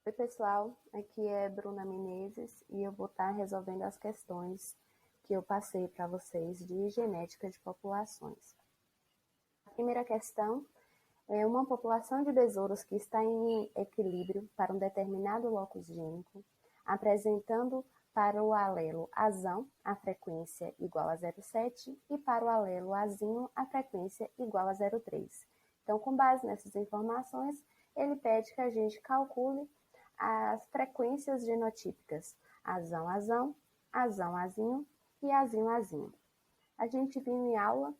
Oi, pessoal, aqui é Bruna Menezes e eu vou estar resolvendo as questões que eu passei para vocês de genética de populações. A primeira questão é uma população de besouros que está em equilíbrio para um determinado locus gênico, apresentando para o alelo azão a frequência igual a 0,7 e para o alelo azinho a frequência igual a 0,3. Então, com base nessas informações, ele pede que a gente calcule as frequências genotípicas azão-azão, azão-azinho e azinho-azinho. A gente viu em aula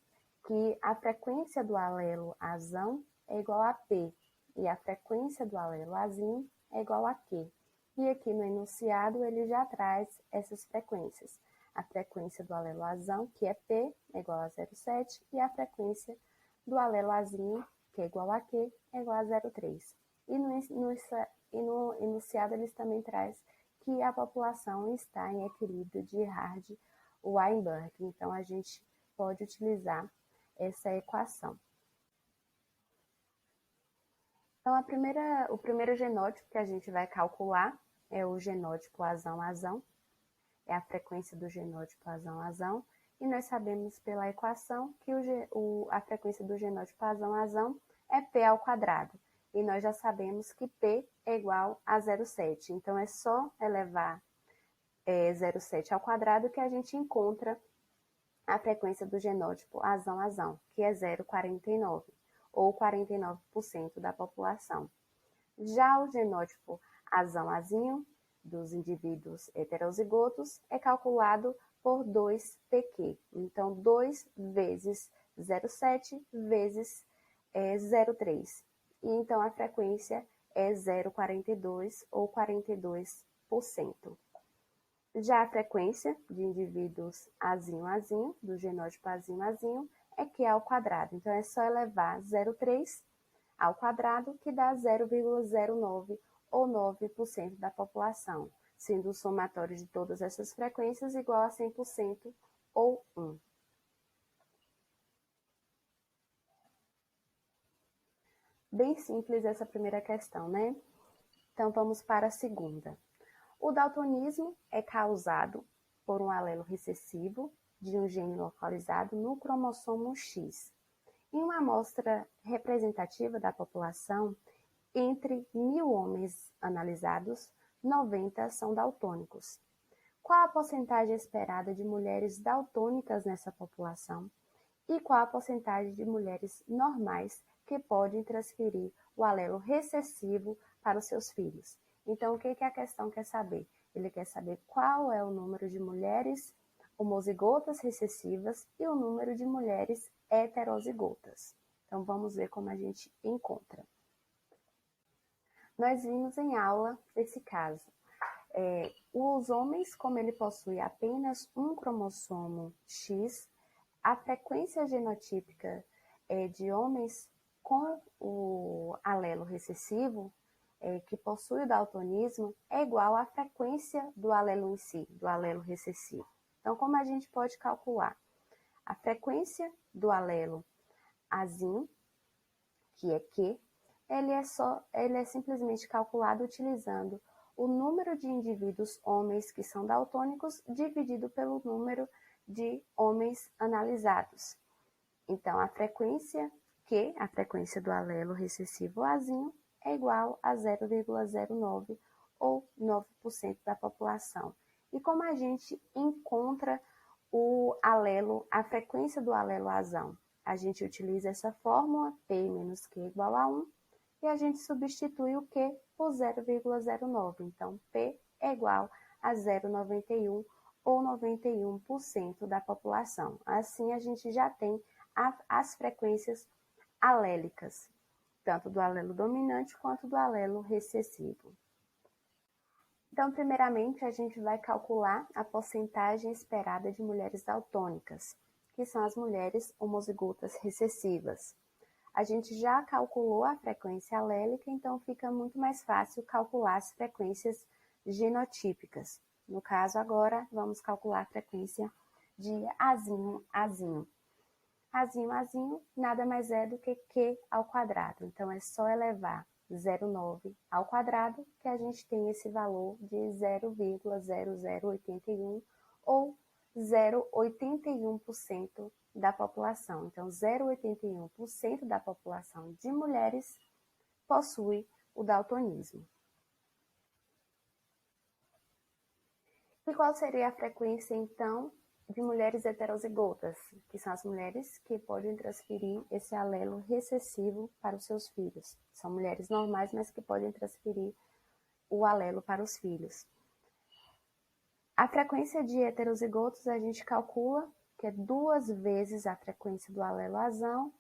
que a frequência do alelo azão é igual a P e a frequência do alelo azinho é igual a Q. E aqui no enunciado ele já traz essas frequências. A frequência do alelo azão, que é P, é igual a 0,7, e a frequência do alelo azinho, que é igual a Q, é igual a 0,3. E no enunciado eles também traz que a população está em equilíbrio de Hardy-Weinberg. Então, a gente pode utilizar essa equação. Então, o primeiro genótipo que a gente vai calcular é o genótipo azão-azão, é a frequência do genótipo azão-azão, e nós sabemos pela equação que a frequência do genótipo azão-azão é P ao quadrado, e nós já sabemos que P é igual a 0,7, então é só elevar 0,7 ao quadrado que a gente encontra a frequência do genótipo azão-azão, que é 0,49, ou 49% da população. Já o genótipo azão-azinho, dos indivíduos heterozigotos, é calculado por 2pq. Então, 2 vezes 0,7 vezes 0,3. E então, a frequência é 0,42 ou 42%. Já a frequência de indivíduos azinho-azinho, do genótipo azinho-azinho, é Q ao quadrado. Então, é só elevar 0,3 ao quadrado, que dá 0,09 ou 9% da população, sendo o somatório de todas essas frequências igual a 100% ou 1. Bem simples essa primeira questão, né? Então, vamos para a segunda. O daltonismo é causado por um alelo recessivo de um gene localizado no cromossomo X. Em uma amostra representativa da população, entre 1.000 homens analisados, 90 são daltônicos. Qual a porcentagem esperada de mulheres daltônicas nessa população? E qual a porcentagem de mulheres normais que podem transferir o alelo recessivo para os seus filhos? Então, o que a questão quer saber? Ele quer saber qual é o número de mulheres homozigotas recessivas e o número de mulheres heterozigotas. Então, vamos ver como a gente encontra. Nós vimos em aula esse caso. Os homens, como ele possui apenas um cromossomo X, a frequência genotípica de homens com o alelo recessivo, que possui o daltonismo, é igual à frequência do alelo em si, do alelo recessivo. Então, como a gente pode calcular? A frequência do alelo azinho, que é Q, ele é simplesmente calculado utilizando o número de indivíduos homens que são daltônicos dividido pelo número de homens analisados. Então, a frequência Q, a frequência do alelo recessivo azinho, é igual a 0,09 ou 9% da população. E como a gente encontra a frequência do alelo azão? A gente utiliza essa fórmula, P menos Q igual a 1, e a gente substitui o Q por 0,09. Então, P é igual a 0,91 ou 91% da população. Assim, a gente já tem as frequências alélicas, tanto do alelo dominante quanto do alelo recessivo. Então, primeiramente, a gente vai calcular a porcentagem esperada de mulheres daltônicas, que são as mulheres homozigotas recessivas. A gente já calculou a frequência alélica, então fica muito mais fácil calcular as frequências genotípicas. No caso, agora, vamos calcular a frequência de azinho-azinho. Azinho-azinho nada mais é do que Q ao quadrado. Então, é só elevar 0,09 ao quadrado, que a gente tem esse valor de 0,0081 ou 0,81% da população. Então, 0,81% da população de mulheres possui o daltonismo. E qual seria a frequência, então, de mulheres heterozigotas, que são as mulheres que podem transferir esse alelo recessivo para os seus filhos? São mulheres normais, mas que podem transferir o alelo para os filhos. A frequência de heterozigotos a gente calcula que é 2 vezes a frequência do alelo azão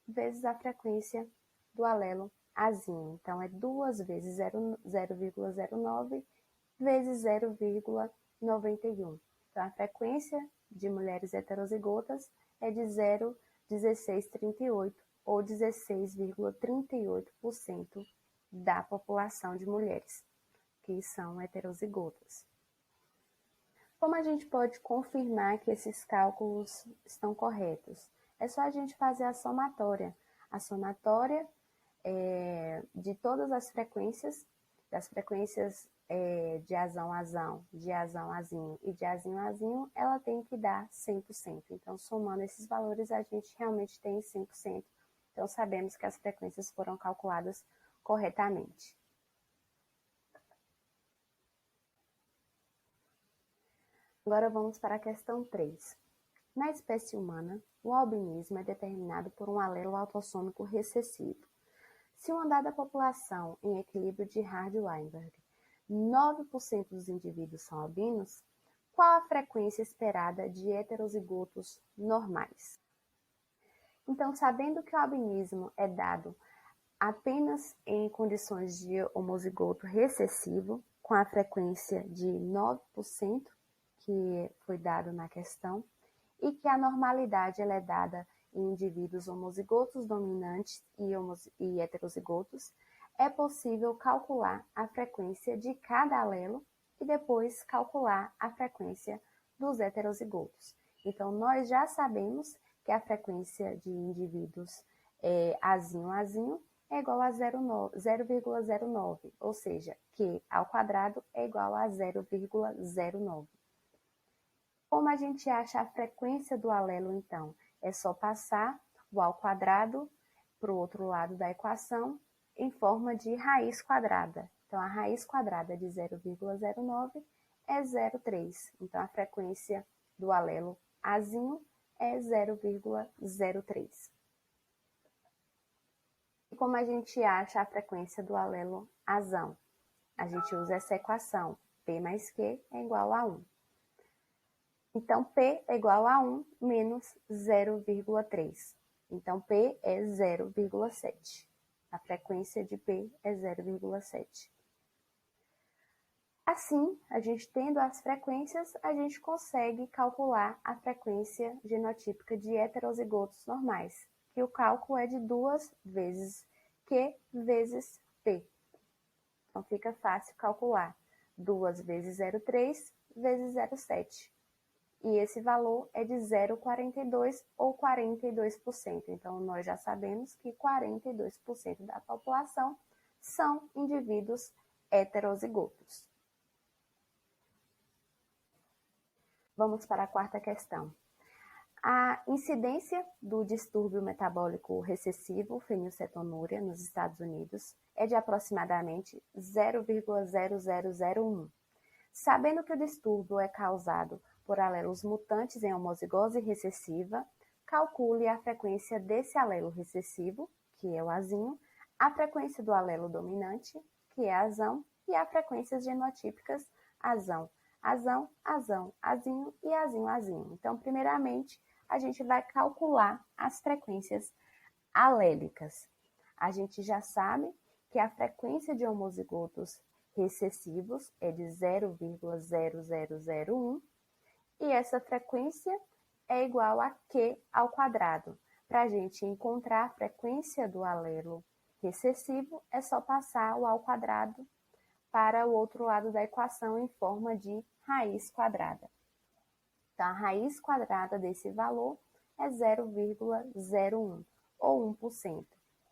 vezes a frequência do alelo azinho. Então, é 2 vezes 0,09 vezes 0,91. Então, a frequência de mulheres heterozigotas é de 0,1638 ou 16,38% da população de mulheres que são heterozigotas. Como a gente pode confirmar que esses cálculos estão corretos? É só a gente fazer a somatória. A somatória de todas as frequências, das frequências de azão-azão, de azão-azinho e de azinho-azinho, ela tem que dar 100%. Então, somando esses valores, a gente realmente tem 100%. Então, sabemos que as frequências foram calculadas corretamente. Agora vamos para a questão 3. Na espécie humana, o albinismo é determinado por um alelo autossômico recessivo. Se uma dada população em equilíbrio de Hardy-Weinberg, 9% dos indivíduos são albinos, qual a frequência esperada de heterozigotos normais? Então, sabendo que o albinismo é dado apenas em condições de homozigoto recessivo, com a frequência de 9%, que foi dado na questão, e que a normalidade ela é dada em indivíduos homozigotos dominantes e heterozigotos, é possível calcular a frequência de cada alelo e depois calcular a frequência dos heterozigotos. Então, nós já sabemos que a frequência de indivíduos azinho-azinho é igual a 0,09, ou seja, Q ao quadrado é igual a 0,09. Como a gente acha a frequência do alelo, então? É só passar o ao quadrado para o outro lado da equação em forma de raiz quadrada. Então, a raiz quadrada de 0,09 é 0,3. Então, a frequência do alelo azinho é 0,03. E como a gente acha a frequência do alelo azão? A gente usa essa equação. P mais Q é igual a 1. Então, P é igual a 1 menos 0,3. Então, P é 0,7. A frequência de P é 0,7. Assim, a gente tendo as frequências, a gente consegue calcular a frequência genotípica de heterozigotos normais, que o cálculo é de 2 vezes Q vezes P. Então, fica fácil calcular 2 vezes 0,3 vezes 0,7. E esse valor é de 0,42 ou 42%. Então, nós já sabemos que 42% da população são indivíduos heterozigotos. Vamos para a quarta questão. A incidência do distúrbio metabólico recessivo, fenilcetonúria, nos Estados Unidos, é de aproximadamente 0,0001. Sabendo que o distúrbio é causado por alelos mutantes em homozigose recessiva, calcule a frequência desse alelo recessivo, que é o azinho, a frequência do alelo dominante, que é azão, e as frequências genotípicas azão, azão, azão, azinho e azinho, azinho. Então, primeiramente, a gente vai calcular as frequências alélicas. A gente já sabe que a frequência de homozigotos recessivos é de 0,0001 e essa frequência é igual a Q ao quadrado. Para a gente encontrar a frequência do alelo recessivo, é só passar o ao quadrado para o outro lado da equação em forma de raiz quadrada. Então, a raiz quadrada desse valor é 0,01 ou 1%.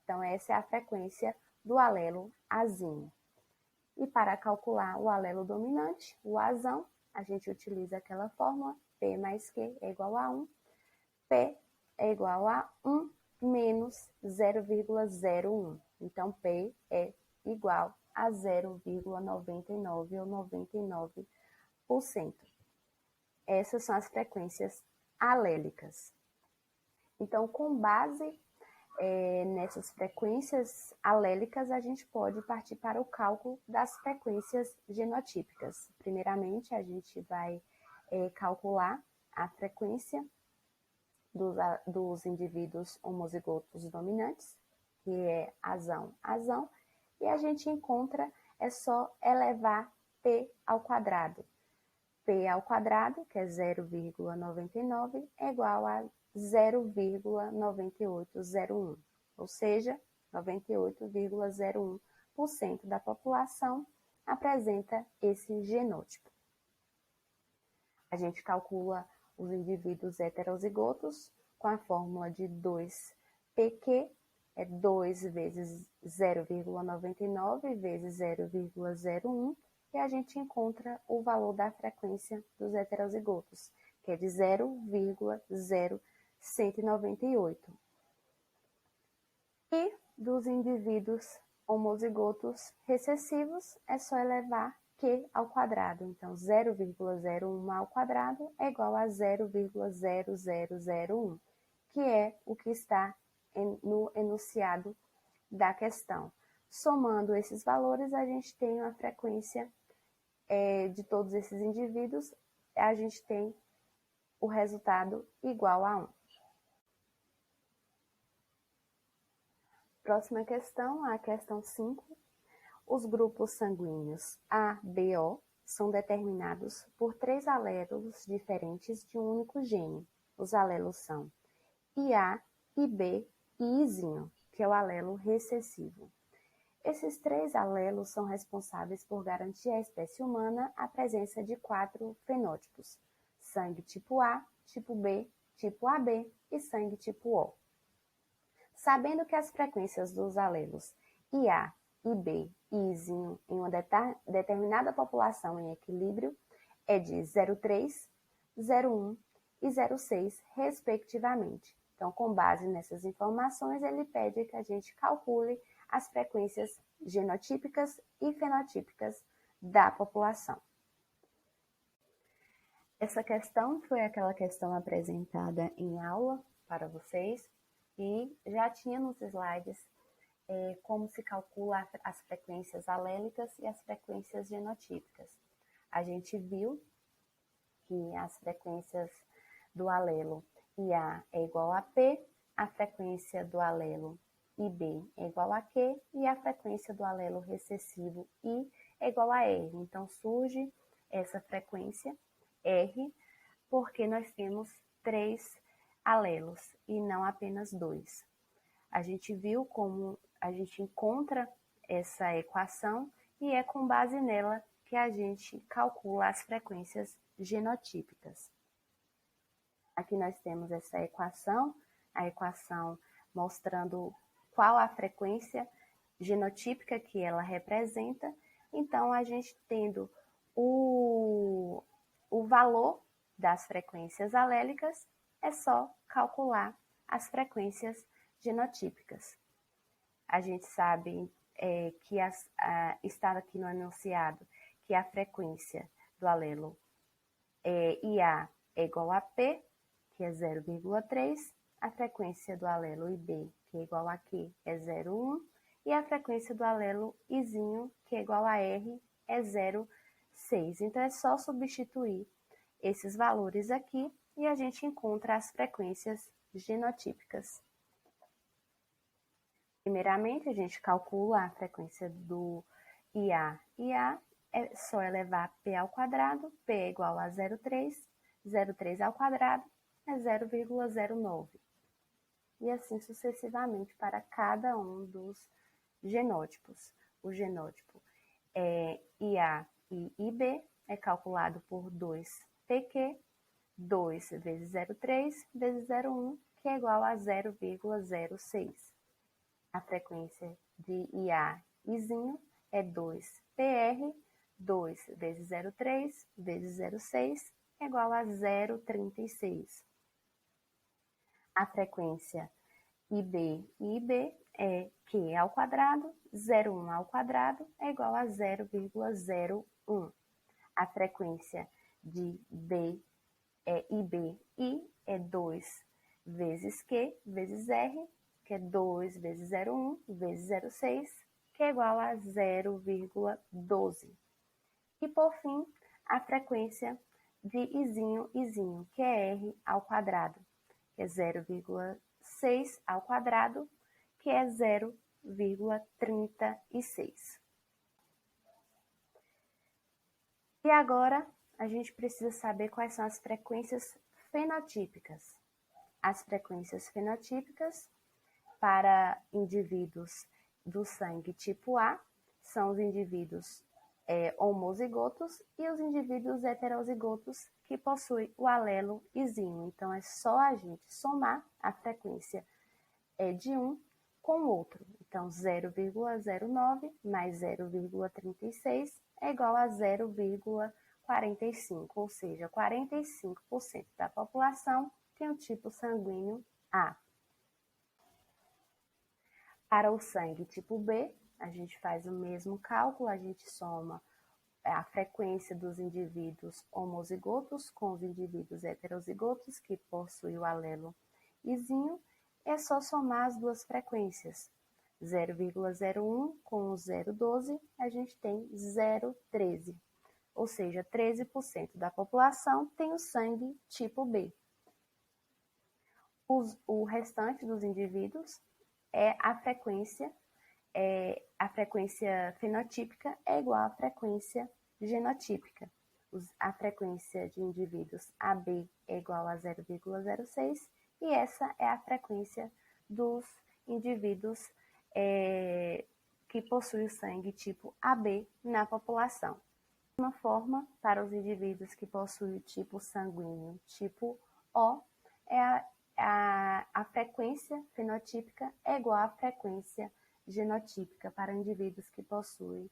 Então, essa é a frequência do alelo Azinho. E para calcular o alelo dominante, o Azão, a gente utiliza aquela fórmula P mais Q é igual a 1, P é igual a 1 menos 0,01. Então, P é igual a 0,99 ou 99%. Essas são as frequências alélicas. Então, com base nessas frequências alélicas, a gente pode partir para o cálculo das frequências genotípicas. Primeiramente, a gente vai calcular a frequência dos indivíduos homozigotos dominantes, que é azão, e a gente encontra, é só elevar P ao quadrado. P ao quadrado, que é 0,99, é igual a 0,9801, ou seja, 98,01% da população apresenta esse genótipo. A gente calcula os indivíduos heterozigotos com a fórmula de 2pq, é 2 vezes 0,99 vezes 0,01, e a gente encontra o valor da frequência dos heterozigotos, que é de 0,0198. E dos indivíduos homozigotos recessivos, é só elevar Q ao quadrado. Então, 0,01 ao quadrado é igual a 0,0001, que é o que está no enunciado da questão. Somando esses valores, a gente tem a frequência de todos esses indivíduos, a gente tem o resultado igual a 1. Próxima questão, a questão 5. Os grupos sanguíneos A, B, O são determinados por 3 alelos diferentes de um único gene. Os alelos são IA, IB e Izinho, que é o alelo recessivo. Esses 3 alelos são responsáveis por garantir à espécie humana a presença de 4 fenótipos: sangue tipo A, tipo B, tipo AB e sangue tipo O. Sabendo que as frequências dos alelos IA, IB e Izinho em uma determinada população em equilíbrio é de 0,3, 0,1 e 0,6, respectivamente. Então, com base nessas informações, ele pede que a gente calcule as frequências genotípicas e fenotípicas da população. Essa questão foi aquela questão apresentada em aula para vocês e já tinha nos slides como se calcula as frequências alélicas e as frequências genotípicas. A gente viu que as frequências do alelo IA é igual a P, a frequência do alelo IB é igual a Q e a frequência do alelo recessivo I é igual a R. Então, surge essa frequência R porque nós temos 3 alelos e não apenas 2. A gente viu como a gente encontra essa equação e é com base nela que a gente calcula as frequências genotípicas. Aqui nós temos essa equação, a equação mostrando qual a frequência genotípica que ela representa. Então, a gente tendo o valor das frequências alélicas, é só calcular as frequências genotípicas. A gente sabe que está aqui no enunciado que a frequência do alelo IA é igual a P, que é 0,3, a frequência do alelo IB, que é igual a Q, é 0,1, e a frequência do alelo Izinho, que é igual a R, é 0,6. Então, é só substituir esses valores aqui e a gente encontra as frequências genotípicas. Primeiramente, a gente calcula a frequência do IA. IA é só elevar P ao quadrado, P é igual a 0,3, 0,3 ao quadrado é 0,09. E assim sucessivamente para cada um dos genótipos. O genótipo IA e IB é calculado por 2pq, 2 vezes 0,3 vezes 0,1, que é igual a 0,06. A frequência de IA izinho é 2PR, 2 vezes 0,3 vezes 0,6 é igual a 0,36. A frequência IB e IB é Q ao quadrado, 0,1 ao quadrado é igual a 0,01. A frequência de B IB é 2 vezes Q vezes R, que é 2 vezes 0,1 vezes 0,6, que é igual a 0,12. E, por fim, a frequência de Izinho, que é R ao quadrado, que é 0,6 ao quadrado, que é 0,36. E agora, a gente precisa saber quais são as frequências fenotípicas. As frequências fenotípicas para indivíduos do sangue tipo A são os indivíduos homozigotos e os indivíduos heterozigotos que possuem o alelo izinho. Então, é só a gente somar a frequência de um com o outro. Então, 0,09 mais 0,36 é igual a 0,45, ou seja, 45% da população tem o tipo sanguíneo A. Para o sangue tipo B, a gente faz o mesmo cálculo, a gente soma a frequência dos indivíduos homozigotos com os indivíduos heterozigotos que possuem o alelo izinho, é só somar as duas frequências. 0,01 com o 0,12, a gente tem 0,13, ou seja, 13% da população tem o sangue tipo B. O restante dos indivíduos a frequência fenotípica é igual à frequência genotípica. A frequência de indivíduos AB é igual a 0,06 e essa é a frequência dos indivíduos que possuem o sangue tipo AB na população. De uma forma, para os indivíduos que possuem o tipo sanguíneo tipo O, a frequência fenotípica é igual à frequência genotípica para indivíduos que possuem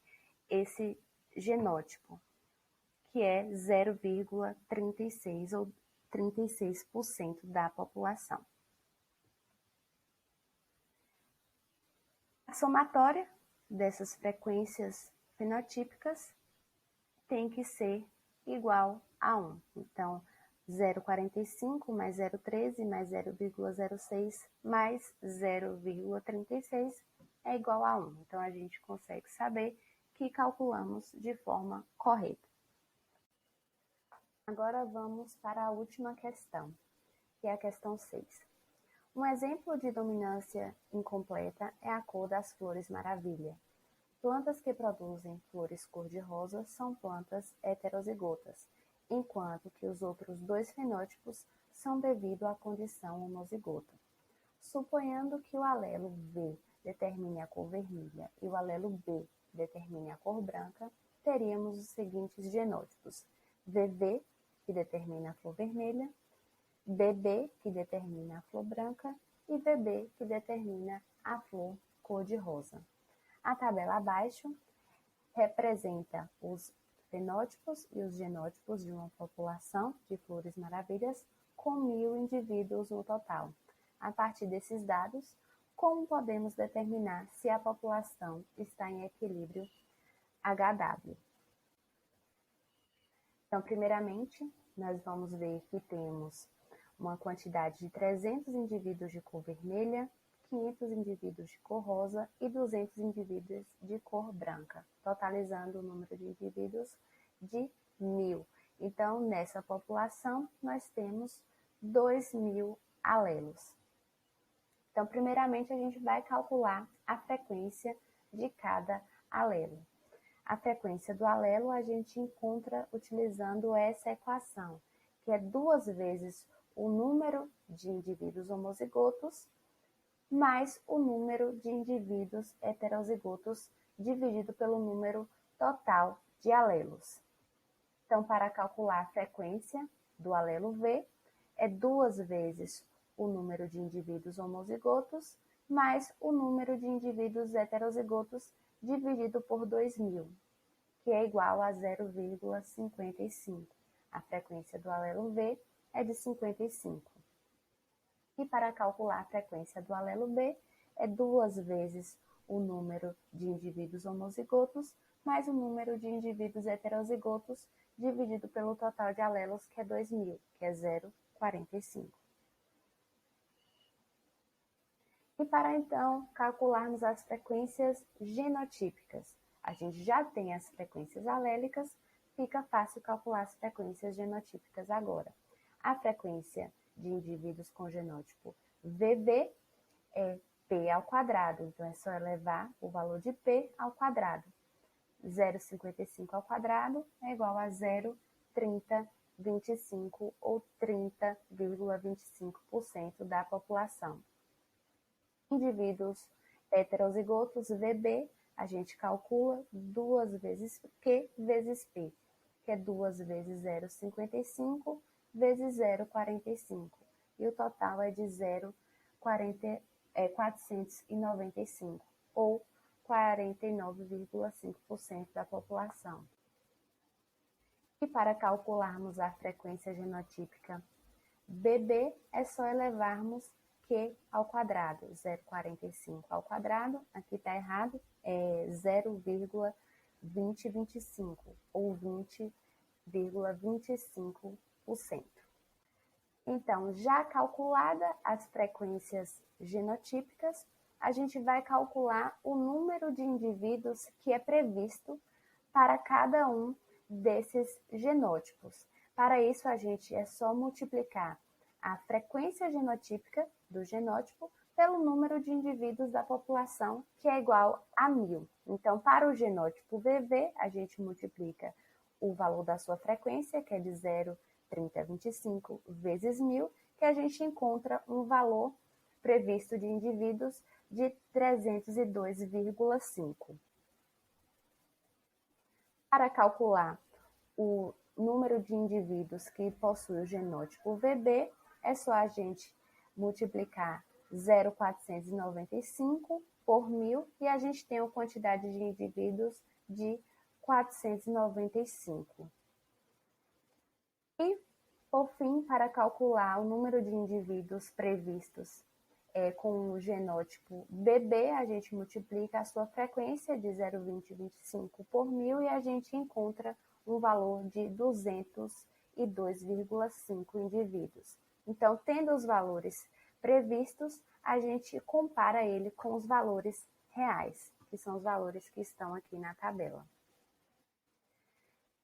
esse genótipo, que é 0,36 ou 36% da população. A somatória dessas frequências fenotípicas tem que ser igual a 1. Então, 0,45 mais 0,13 mais 0,06 mais 0,36 é igual a 1. Então, a gente consegue saber que calculamos de forma correta. Agora vamos para a última questão, que é a questão 6. Um exemplo de dominância incompleta é a cor das flores maravilha. Plantas que produzem flores cor-de-rosa são plantas heterozigotas, enquanto que os outros dois fenótipos são devido à condição homozigota. Suponhando que o alelo V determine a cor vermelha e o alelo B determine a cor branca, teríamos os seguintes genótipos: VV, que determina a flor vermelha, BB, que determina a flor branca, e VB, que determina a flor cor-de-rosa. A tabela abaixo representa os fenótipos e os genótipos de uma população de flores maravilhas com 1.000 indivíduos no total. A partir desses dados, como podemos determinar se a população está em equilíbrio HW? Então, primeiramente, nós vamos ver que temos uma quantidade de 300 indivíduos de cor vermelha, 500 indivíduos de cor rosa e 200 indivíduos de cor branca, totalizando o número de indivíduos de 1.000. Então, nessa população, nós temos 2.000 alelos. Então, primeiramente, a gente vai calcular a frequência de cada alelo. A frequência do alelo a gente encontra utilizando essa equação, que é 2 vezes o número de indivíduos homozigotos mais o número de indivíduos heterozigotos dividido pelo número total de alelos. Então, para calcular a frequência do alelo V, é 2 vezes o número de indivíduos homozigotos mais o número de indivíduos heterozigotos dividido por 2.000, que é igual a 0,55. A frequência do alelo V é de 55. E para calcular a frequência do alelo B, é 2 vezes o número de indivíduos homozigotos mais o número de indivíduos heterozigotos dividido pelo total de alelos, que é 2.000, que é 0,45. E para então calcularmos as frequências genotípicas, a gente já tem as frequências alélicas, fica fácil calcular as frequências genotípicas agora. A frequência de indivíduos com genótipo VB é P ao quadrado, então é só elevar o valor de P ao quadrado. 0,55 ao quadrado é igual a 0,3025 ou 30,25% da população. Indivíduos heterozigotos VB, a gente calcula 2 vezes Q vezes P, que é 2 vezes 0,55 vezes 0,45. E o total é de 495, ou 49,5% da população. E para calcularmos a frequência genotípica BB, é só elevarmos Q ao quadrado, 0,45 ao quadrado, aqui está errado, é 0,2025, ou 20,25%. Então, já calculada as frequências genotípicas, a gente vai calcular o número de indivíduos que é previsto para cada um desses genótipos. Para isso, a gente é só multiplicar a frequência genotípica do genótipo pelo número de indivíduos da população, que é igual a 1.000. Então, para o genótipo VV, a gente multiplica o valor da sua frequência, que é de 0,3025 vezes 1.000, que a gente encontra um valor previsto de indivíduos de 302,5. Para calcular o número de indivíduos que possuem o genótipo VB, é só a gente multiplicar 0,495 por 1.000 e a gente tem a quantidade de indivíduos de 495. E, por fim, para calcular o número de indivíduos previstos com o genótipo BB, a gente multiplica a sua frequência de 0,2025 por 1.000 e a gente encontra um valor de 202,5 indivíduos. Então, tendo os valores previstos, a gente compara ele com os valores reais, que são os valores que estão aqui na tabela.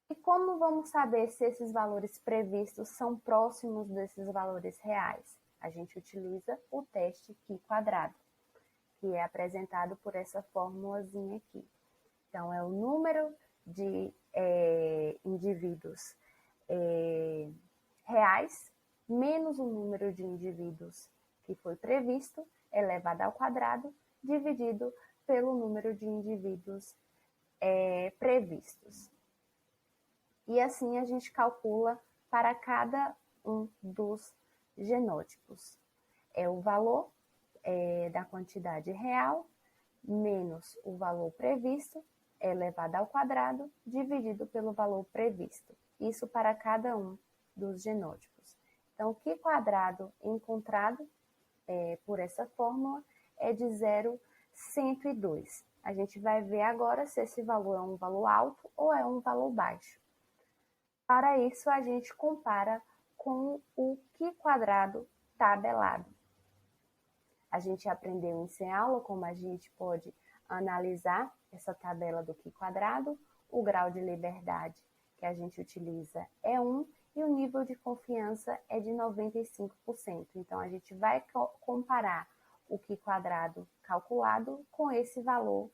E como vamos saber se esses valores previstos são próximos desses valores reais? A gente utiliza o teste Q², que é apresentado por essa formulazinha aqui. Então, é o número de indivíduos reais menos o número de indivíduos que foi previsto, elevado ao quadrado, dividido pelo número de indivíduos previstos. E assim a gente calcula para cada um dos genótipos. É o valor da quantidade real menos o valor previsto, elevado ao quadrado, dividido pelo valor previsto. Isso para cada um dos genótipos. Então, o Q² encontrado por essa fórmula é de 0,102. A gente vai ver agora se esse valor é um valor alto ou é um valor baixo. Para isso, a gente compara com o Q² tabelado. A gente aprendeu em aula como a gente pode analisar essa tabela do Q², o grau de liberdade que a gente utiliza é 1 e o nível de confiança é de 95%. Então, a gente vai comparar o Q² calculado com esse valor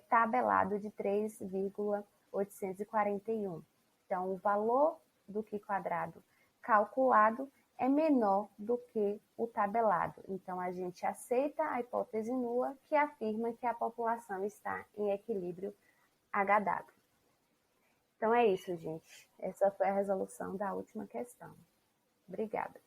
tabelado de 3,841. Então, o valor do Q² calculado é menor do que o tabelado. Então, a gente aceita a hipótese nula que afirma que a população está em equilíbrio HW. Então, é isso, gente. Essa foi a resolução da última questão. Obrigada.